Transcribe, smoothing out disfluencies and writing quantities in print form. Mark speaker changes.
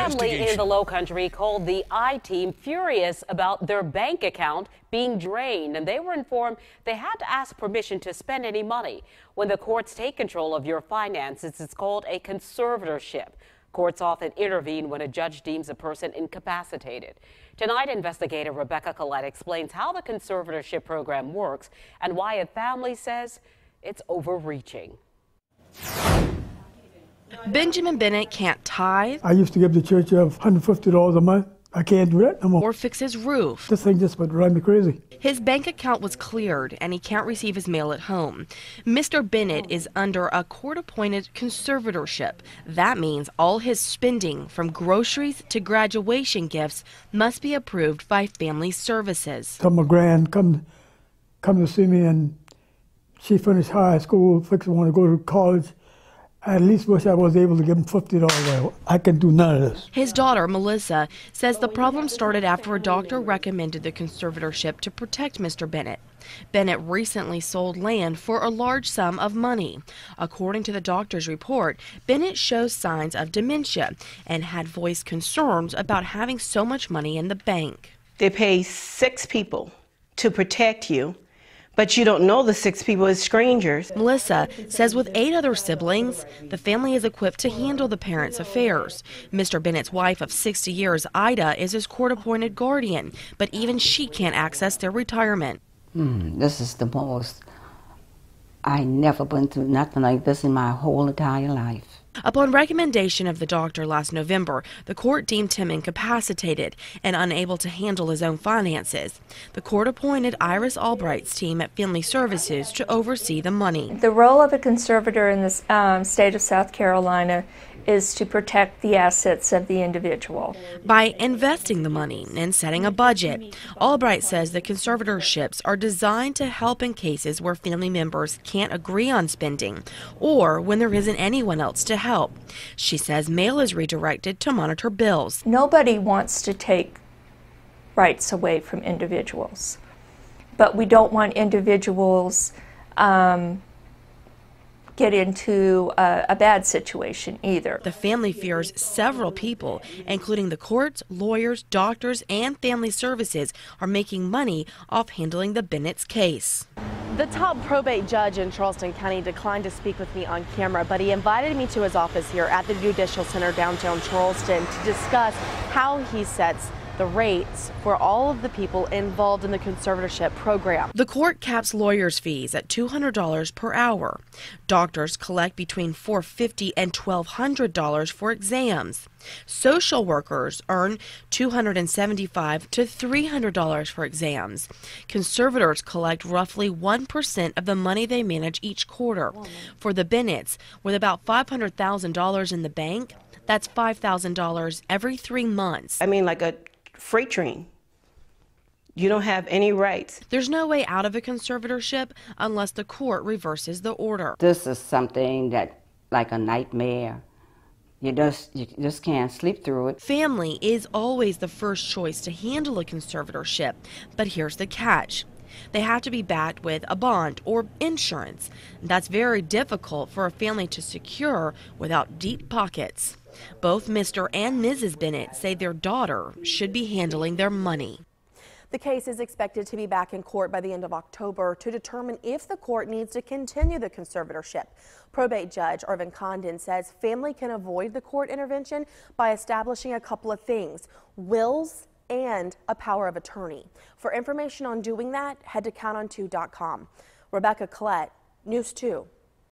Speaker 1: family in the Lowcountry called the I-Team furious about their bank account being drained, and they were informed they had to ask permission to spend any money. When the courts take control of your finances, it's called a conservatorship. Courts often intervene when a judge deems a person incapacitated. Tonight, investigator Rebecca Collette explains how the conservatorship program works and why a family says it's overreaching.
Speaker 2: Benjamin Bennett can't tithe.
Speaker 3: I used to give the church $150 a month. I can't do that no more.
Speaker 2: Or fix his roof.
Speaker 3: This thing just would drive me crazy.
Speaker 2: His bank account was cleared and he can't receive his mail at home. Mr. Bennett is under a court-appointed conservatorship. That means all his spending, from groceries to graduation gifts, must be approved by Family Services.
Speaker 3: So my grand come to see me, and she finished high school, fixing to want to go to college. I at least wish I was able to give him $50. I can do none of this.
Speaker 2: His daughter, Melissa, says the problem started after a doctor recommended the conservatorship to protect Mr. Bennett. Bennett recently sold land for a large sum of money. According to the doctor's report, Bennett shows signs of dementia and had voiced concerns about having so much money in the bank.
Speaker 4: They pay 6 people to protect you, but you don't know the 6 people as strangers.
Speaker 2: Melissa says with 8 other siblings, the family is equipped to handle the parents' affairs. Mr. Bennett's wife of 60 years, Ida, is his court-appointed guardian, but even she can't access their retirement.
Speaker 5: This is the most, I never been through nothing like this in my whole entire life.
Speaker 2: Upon recommendation of the doctor last November, the court deemed him incapacitated and unable to handle his own finances. The court appointed Iris Albright's team at Family Services to oversee the money.
Speaker 6: The role of a conservator in the state of South Carolina is to protect the assets of the individual.
Speaker 2: By investing the money and setting a budget, Albright says the conservatorships are designed to help in cases where family members can't agree on spending or when there isn't anyone else to help. She says mail is redirected to monitor bills.
Speaker 6: Nobody wants to take rights away from individuals, but we don't want individuals get into a bad situation either.
Speaker 2: The family fears several people, including the courts, lawyers, doctors, and Family Services, are making money off handling the Bennett's case.
Speaker 7: The top probate judge in Charleston County declined to speak with me on camera, but he invited me to his office here at the Judicial Center downtown Charleston to discuss how he sets the rates for all of the people involved in the conservatorship program.
Speaker 2: The court caps lawyers' fees at $200 per hour. Doctors collect between $450 and $1,200 for exams. Social workers earn $275 to $300 for exams. Conservators collect roughly 1% of the money they manage each quarter. For the Bennetts, with about $500,000 in the bank, that's $5,000 every 3 months.
Speaker 4: I mean, like a freight train. You don't have any rights.
Speaker 2: There's no way out of a conservatorship unless the court reverses the order.
Speaker 5: This is something that, like a nightmare. You just can't sleep through it.
Speaker 2: Family is always the first choice to handle a conservatorship, but here's the catch. They have to be backed with a bond or insurance. That's very difficult for a family to secure without deep pockets. Both Mr. and Mrs. Bennett say their daughter should be handling their money.
Speaker 7: The case is expected to be back in court by the end of October to determine if the court needs to continue the conservatorship. Probate Judge Irvin Condon says family can avoid the court intervention by establishing a couple of things: wills and a power of attorney. For information on doing that, head to counton2.com. Rebecca Collette, News 2.